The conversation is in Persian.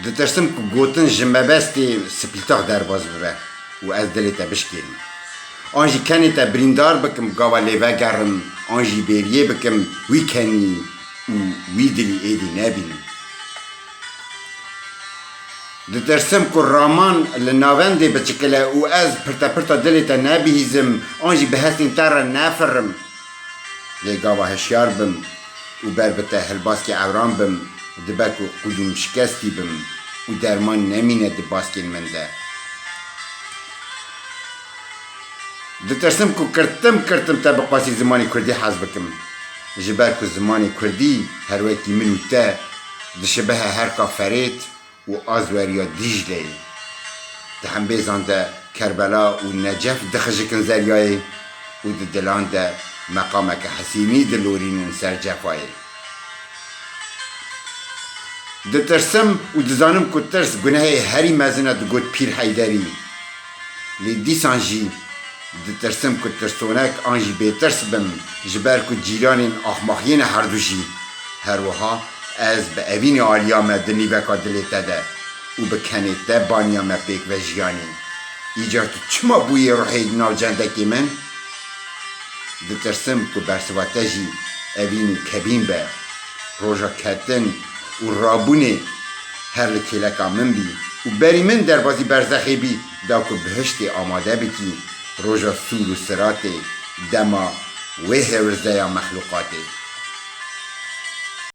دترسم که گوتن جمبستی سپیلتاق درباز ببه و از دلتا بشکیم آنجی کنی تا بریندار بکم گاوا لیوه گرم آنجی بیریه بکم وی کنی و وی دلی ایدی نبینم دترسم که رامان لناونده بچکله و از پرتا دلتا نبیزم آنجی بهستین تر نفرم لی گاوا هشیار بم و بربته هلباسکی عوران بم دبکو قدوم شکستی بم و درمان نمینه دباسکین من ده دترسم که کرتم تا بقواسی زمانی کردی حز بکم جبر که زمانی کردی هر وقتی منو تا دشبه هر کافرید و آزوریا دیجلی ده هم بیزان ده کربلا و نجف دخجکن زریای و ده دلان ده مقامک حسینی دلورین سر جفای دترسم و دزانم که ترس گناه هری مزنه دگوت پیر حیدری لی دیسان جی دترسم که ترسونک آنجی بیترس بم جبر که جیران آخماخین هر دوشی هر وها از به اوین آلیام دنی وکا دلیتا ده و بکنه ده بانیام پیک و جیانی ایجا تو چما بوی روحی ناو جندکی من دترسم که برسواته جی اوین کبین به روژا کتن و رابونه هر لکیلکا من بی و بری من در بازی برزخی بی دا که بهشتی آماده بکی روژا سور و سرات دما و هورزه مخلوقاته